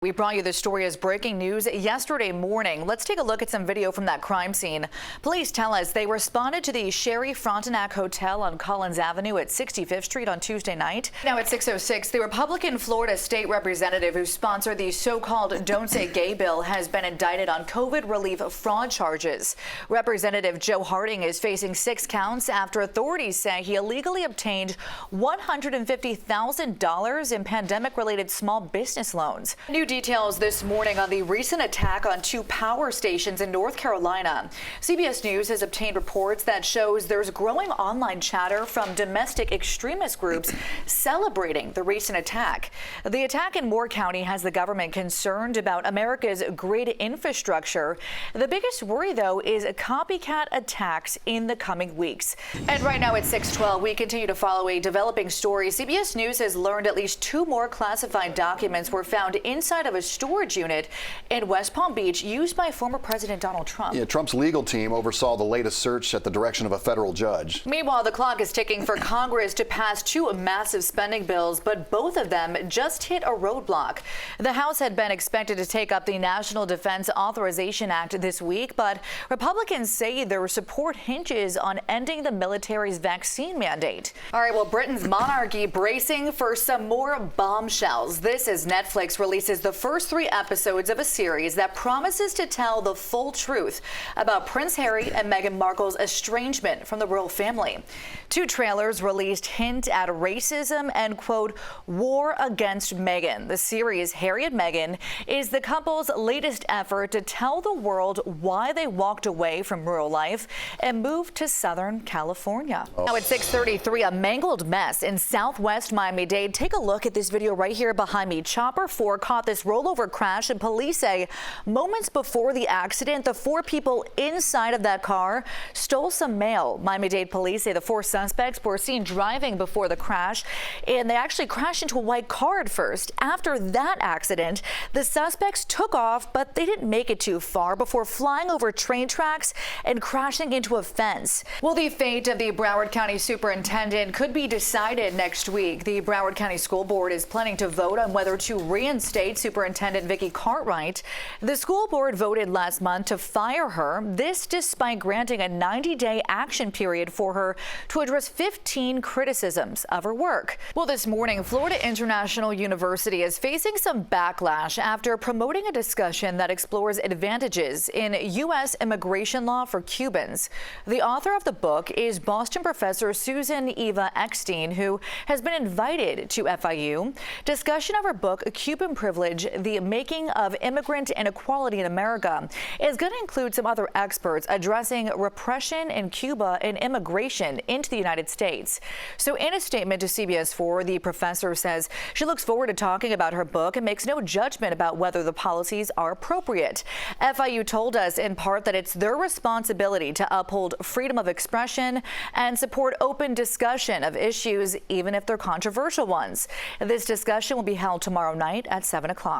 We brought you this story as breaking news yesterday morning. Let's take a look at some video from that crime scene. Police tell us they responded to the Sherry Frontenac Hotel on Collins Avenue at 65th Street on Tuesday night. Now at 6:06, the Republican Florida state representative who sponsored the so-called Don't Say Gay bill has been indicted on COVID relief fraud charges. Representative Joe Harding is facing 6 counts after authorities say he illegally obtained $150,000 in pandemic-related small business loans. New details this morning on the recent attack on 2 power stations in North Carolina. CBS News has obtained reports that shows there's growing online chatter from domestic extremist groups celebrating the recent attack. The attack in Moore County has the government concerned about America's grid infrastructure. The biggest worry, though, is copycat attacks in the coming weeks. And right now at 6:12, we continue to follow a developing story. CBS News has learned at least 2 more classified documents were found inside of a storage unit in West Palm Beach used by former President Donald Trump. Yeah, Trump's legal team oversaw the latest search at the direction of a federal judge. Meanwhile, the clock is ticking for Congress to pass 2 massive spending bills, but both of them just hit a roadblock. The House had been expected to take up the National Defense Authorization Act this week, but Republicans say their support hinges on ending the military's vaccine mandate. All right, well, Britain's monarchy bracing for some more bombshells. This as Netflix releases the first 3 episodes of a series that promises to tell the full truth about Prince Harry and Meghan Markle's estrangement from the royal family. 2 trailers released hint at racism and, quote, war against Meghan. The series Harry and Meghan is the couple's latest effort to tell the world why they walked away from rural life and moved to Southern California. Now at 6:33, a mangled mess in southwest Miami-Dade. Take a look at this video right here behind me. Chopper 4 caught this rollover crash, and police say moments before the accident, the 4 people inside of that car stole some mail. Miami-Dade police say the 4 suspects were seen driving before the crash, and they actually crashed into a white car at first. After that accident, the suspects took off, but they didn't make it too far before flying over train tracks and crashing into a fence. Well, the fate of the Broward County superintendent could be decided next week. The Broward County School Board is planning to vote on whether to reinstate Superintendent Vicki Cartwright. The school board voted last month to fire her, this despite granting a 90-day action period for her to address 15 criticisms of her work. Well, this morning, Florida International University is facing some backlash after promoting a discussion that explores advantages in U.S. immigration law for Cubans. The author of the book is Boston professor Susan Eva Eckstein, who has been invited to FIU. Discussion of her book, Cuban Privilege, The Making of Immigrant Inequality in America, is going to include some other experts addressing repression in Cuba and immigration into the United States. So in a statement to CBS 4, the professor says she looks forward to talking about her book and makes no judgment about whether the policies are appropriate. FIU told us in part that it's their responsibility to uphold freedom of expression and support open discussion of issues, even if they're controversial ones. This discussion will be held tomorrow night at 7 o'clock.